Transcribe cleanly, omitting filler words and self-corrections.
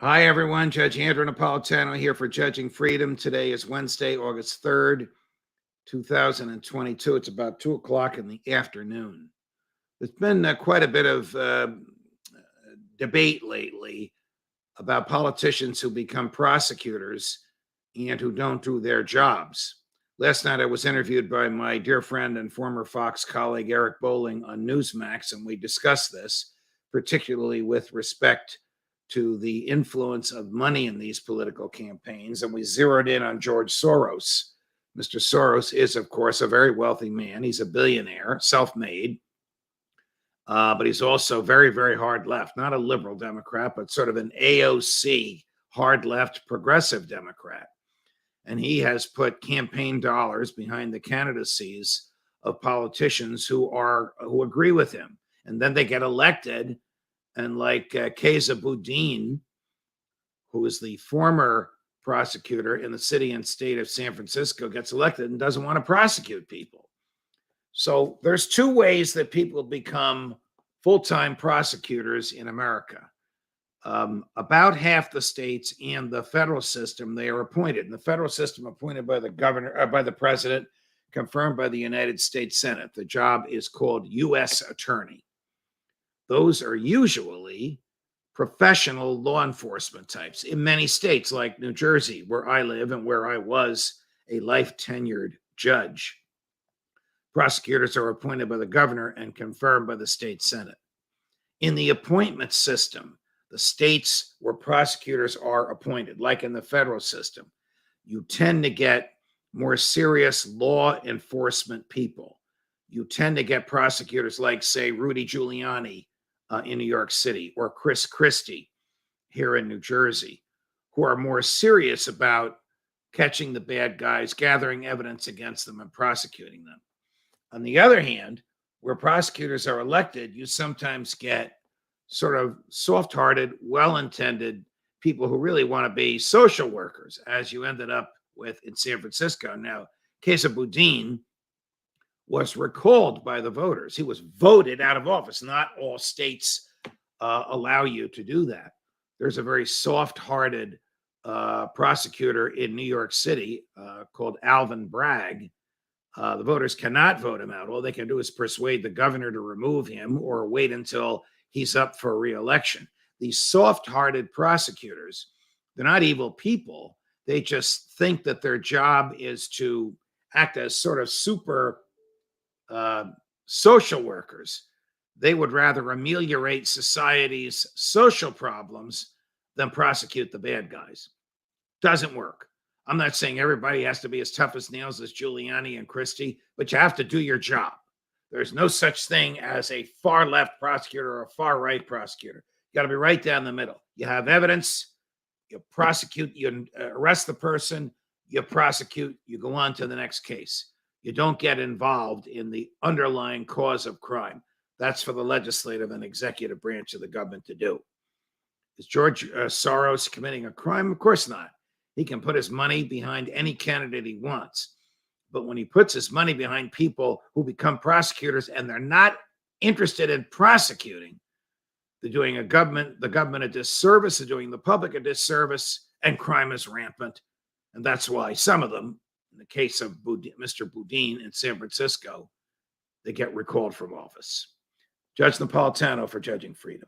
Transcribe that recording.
Hi, everyone. Judge Andrew Napolitano here for Judging Freedom. Today is Wednesday, August 3rd, 2022. It's about 2 o'clock in the afternoon. There's been quite a bit of debate lately about politicians who become prosecutors and who don't do their jobs. Last night, I was interviewed by my dear friend and former Fox colleague, Eric Bolling, on Newsmax, and we discussed this, particularly with respect to the influence of money in these political campaigns. And we zeroed in on George Soros. Mr. Soros is, of course, a very wealthy man. He's a billionaire, self-made, but he's also very, very hard left, not a liberal Democrat, but sort of an AOC, hard left, progressive Democrat. And he has put campaign dollars behind the candidacies of politicians who agree with him. And then they get elected. And like Keza Boudin, who is the former prosecutor in the city and state of San Francisco, gets elected and doesn't want to prosecute people. So there's two ways that people become full-time prosecutors in America. About half the states and the federal system, they are appointed. And the federal system appointed by the governor, by the president, confirmed by the United States Senate. The job is called U.S. Attorney. Those are usually professional law enforcement types in many states like New Jersey, where I live and where I was a life tenured judge. Prosecutors are appointed by the governor and confirmed by the state Senate. In the appointment system, the states where prosecutors are appointed, like in the federal system, you tend to get more serious law enforcement people. You tend to get prosecutors like, say, Rudy Giuliani in New York City, or Chris Christie here in New Jersey, who are more serious about catching the bad guys, gathering evidence against them, and prosecuting them. On the other hand, where prosecutors are elected, you sometimes get sort of soft-hearted, well-intended people who really want to be social workers, as you ended up with in San Francisco. Now, Keza Boudin was recalled by the voters. He was voted out of office. Not all states allow you to do that. There's a very soft-hearted prosecutor in New York City called Alvin Bragg. The voters cannot vote him out. All they can do is persuade the governor to remove him or wait until he's up for re-election. These soft-hearted prosecutors, they're not evil people. They just think that their job is to act as sort of super social workers. They would rather ameliorate society's social problems than prosecute the bad guys. Doesn't work. I'm not saying everybody has to be as tough as nails as Giuliani and Christie, but you have to do your job. There's no such thing as a far left prosecutor or a far right prosecutor. You got to be right down the middle. You have evidence, you prosecute, you arrest the person, you prosecute, you go on to the next case. You don't get involved in the underlying cause of crime. That's for the legislative and executive branch of the government to do. Is George Soros committing a crime? Of course not. He can put his money behind any candidate he wants. But when he puts his money behind people who become prosecutors and they're not interested in prosecuting, they're doing the government a disservice, they're doing the public a disservice, and crime is rampant. And that's why some of them, in the case of Mr. Boudin in San Francisco, they get recalled from office. Judge Napolitano for Judging Freedom.